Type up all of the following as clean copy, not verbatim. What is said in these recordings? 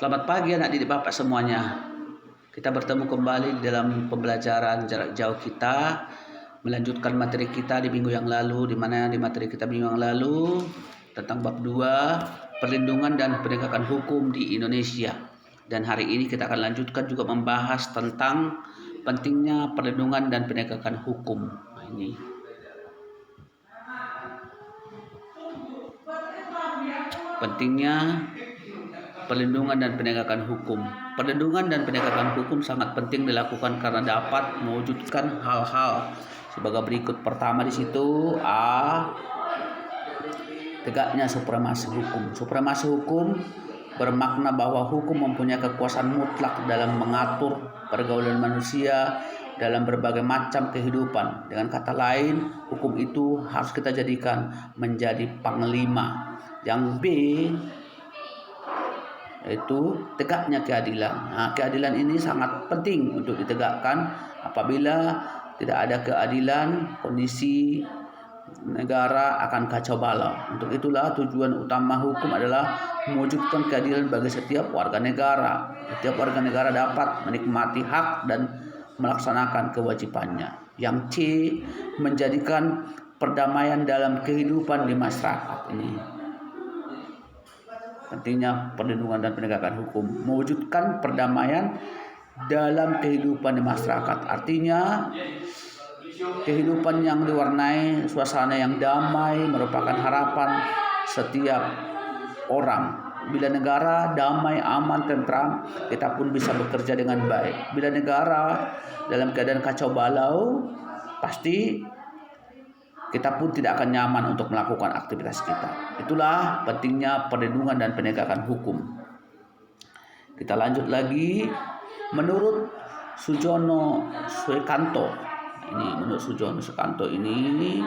Selamat pagi anak didik Bapak semuanya. Kita bertemu kembali dalam pembelajaran jarak jauh kita, melanjutkan materi kita di minggu yang lalu, di mana di materi kita minggu yang lalu tentang bab 2, perlindungan dan penegakan hukum di Indonesia. Dan hari ini kita akan lanjutkan juga membahas tentang pentingnya perlindungan dan penegakan hukum. Nah, ini pentingnya perlindungan dan penegakan hukum. Perlindungan dan penegakan hukum sangat penting dilakukan karena dapat mewujudkan hal-hal sebagai berikut. Pertama di situ tegaknya supremasi hukum. Supremasi hukum bermakna bahwa hukum mempunyai kekuasaan mutlak dalam mengatur pergaulan manusia dalam berbagai macam kehidupan. Dengan kata lain, hukum itu harus kita jadikan menjadi panglima. Yang B yaitu tegaknya keadilan. Nah, keadilan ini sangat penting untuk ditegakkan. Apabila tidak ada keadilan, kondisi negara akan kacau balau. Untuk itulah tujuan utama hukum adalah mewujudkan keadilan bagi setiap warga negara. Setiap warga negara dapat menikmati hak dan melaksanakan kewajibannya. Yang C, menjadikan perdamaian dalam kehidupan di masyarakat. Ini pentingnya perlindungan dan penegakan hukum, mewujudkan perdamaian dalam kehidupan di masyarakat. Artinya kehidupan yang diwarnai suasana yang damai merupakan harapan setiap orang. Bila negara damai, aman, tentram, kita pun bisa bekerja dengan baik. Bila negara dalam keadaan kacau balau, pasti kita pun tidak akan nyaman untuk melakukan aktivitas kita. Itulah pentingnya perlindungan dan penegakan hukum. Kita lanjut lagi. Menurut Sujono Suekanto, ini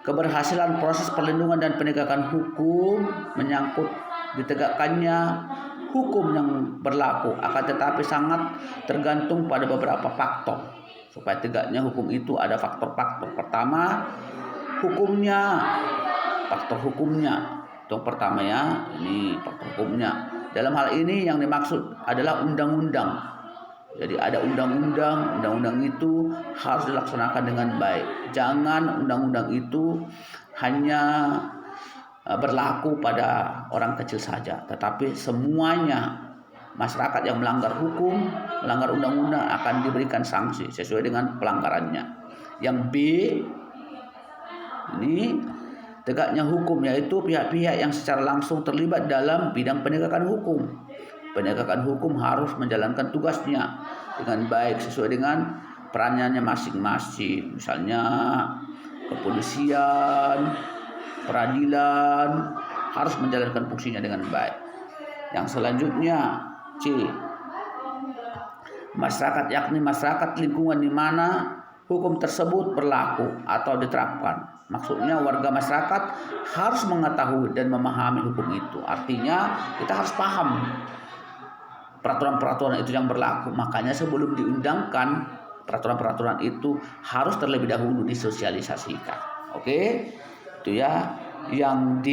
keberhasilan proses perlindungan dan penegakan hukum menyangkut ditegakkannya hukum yang berlaku, akan tetapi sangat tergantung pada beberapa faktor. Supaya tegaknya hukum itu ada faktor-faktor. Pertama, faktor hukumnya. Yang pertama ya, ini faktor hukumnya. Dalam hal ini yang dimaksud adalah undang-undang. Jadi ada undang-undang itu harus dilaksanakan dengan baik. Jangan undang-undang itu hanya berlaku pada orang kecil saja, tetapi semuanya. Masyarakat yang melanggar hukum, melanggar undang-undang akan diberikan sanksi sesuai dengan pelanggarannya. Yang B, ini tegaknya hukum, yaitu pihak-pihak yang secara langsung terlibat dalam bidang penegakan hukum. Penegakan hukum harus menjalankan tugasnya dengan baik sesuai dengan perannya masing-masing. Misalnya kepolisian, peradilan harus menjalankan fungsinya dengan baik. Yang selanjutnya C, masyarakat, yakni masyarakat lingkungan di mana hukum tersebut berlaku atau diterapkan. Maksudnya warga masyarakat harus mengetahui dan memahami hukum itu. Artinya kita harus paham peraturan-peraturan itu yang berlaku. Makanya sebelum diundangkan, peraturan-peraturan itu harus terlebih dahulu disosialisasikan. Oke, itu ya. Yang D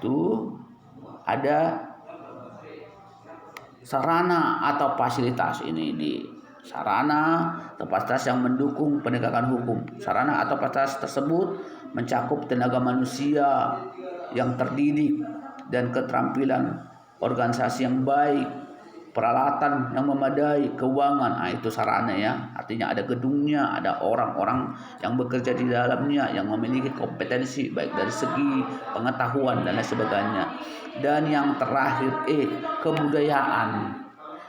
itu ada sarana atau fasilitas. Ini di sarana atau fasilitas yang mendukung penegakan hukum. Sarana atau fasilitas tersebut mencakup tenaga manusia yang terdidik dan keterampilan organisasi yang baik, peralatan yang memadai, keuangan. Nah, itu sarana ya. Artinya ada gedungnya, ada orang-orang yang bekerja di dalamnya yang memiliki kompetensi baik dari segi pengetahuan dan lain sebagainya. Dan yang terakhir kebudayaan.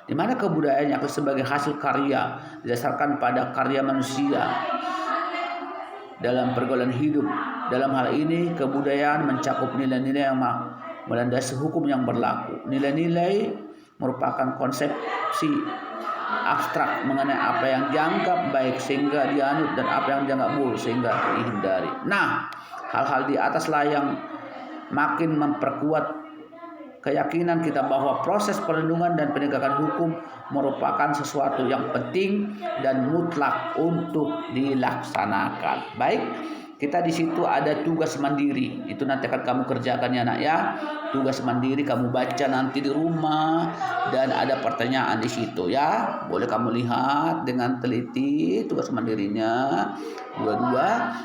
Di mana kebudayaan yang sebagai hasil karya didasarkan pada karya manusia dalam pergaulan hidup. Dalam hal ini kebudayaan mencakup nilai-nilai yang melandasi hukum yang berlaku. Nilai-nilai merupakan konsepsi abstrak mengenai apa yang dianggap baik sehingga dianut dan apa yang dianggap buruk sehingga dihindari. Nah, hal-hal di ataslah yang makin memperkuat keyakinan kita bahwa proses perlindungan dan penegakan hukum merupakan sesuatu yang penting dan mutlak untuk dilaksanakan. Baik, kita di situ ada tugas mandiri. Itu nanti akan kamu kerjakan ya nak ya. Tugas mandiri kamu baca nanti di rumah dan ada pertanyaan di situ ya. Boleh kamu lihat dengan teliti tugas mandirinya. Dua-dua.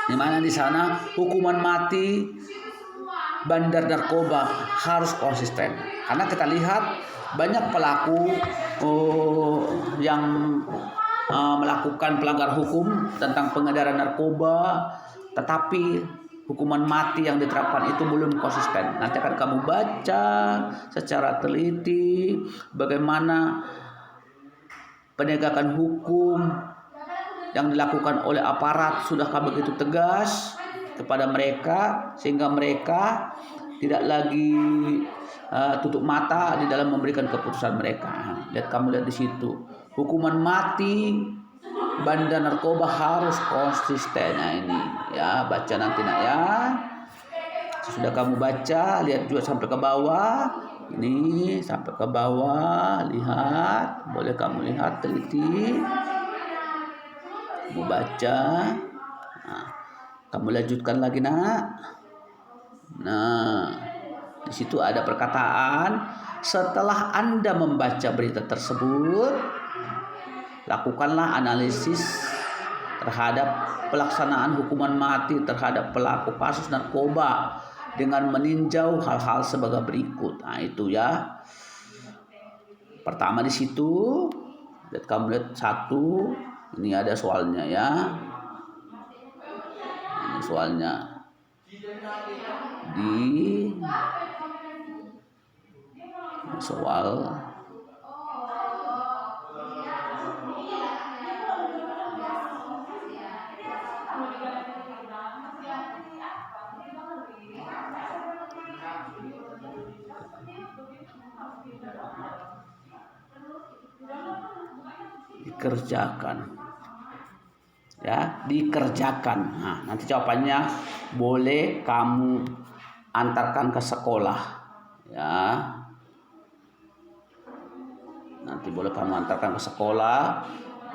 Di mana di sana hukuman mati bandar narkoba harus konsisten. Karena kita lihat banyak pelaku yang melakukan pelanggar hukum tentang pengedaran narkoba, tetapi hukuman mati yang diterapkan itu belum konsisten. Nanti akan kamu baca secara teliti bagaimana penegakan hukum yang dilakukan oleh aparat sudahkah begitu tegas kepada mereka sehingga mereka tidak lagi tutup mata di dalam memberikan keputusan mereka. Kamu lihat di situ. Hukuman mati bandar narkoba harus konsisten. Nah ini ya, baca nanti nak ya. Sudah kamu baca, lihat juga sampai ke bawah. Ini sampai ke bawah, lihat. Boleh kamu lihat teliti. Kamu baca. Nah, kamu lanjutkan lagi nak. Nah, di situ ada perkataan, setelah Anda membaca berita tersebut, lakukanlah analisis terhadap pelaksanaan hukuman mati terhadap pelaku kasus narkoba dengan meninjau hal-hal sebagai berikut. Nah, itu ya. Pertama di situ, lihat kamu lihat satu, ini ada soalnya ya. Ini soalnya di soal dikerjakan ya, dikerjakan. Nah, nanti jawabannya boleh kamu antarkan ke sekolah ya. Nanti boleh kamu antarkan ke sekolah.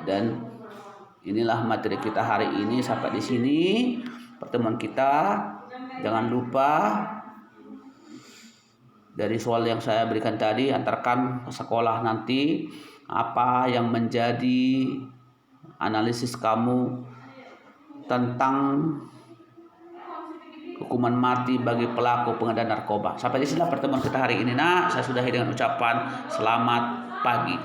Dan inilah materi kita hari ini. Sampai di sini pertemuan kita. Jangan lupa dari soal yang saya berikan tadi, antarkan ke sekolah nanti apa yang menjadi analisis kamu tentang hukuman mati bagi pelaku pengedar narkoba. Sampai di sini pertemuan kita hari ini nak. Saya sudahi dengan ucapan selamat pagi.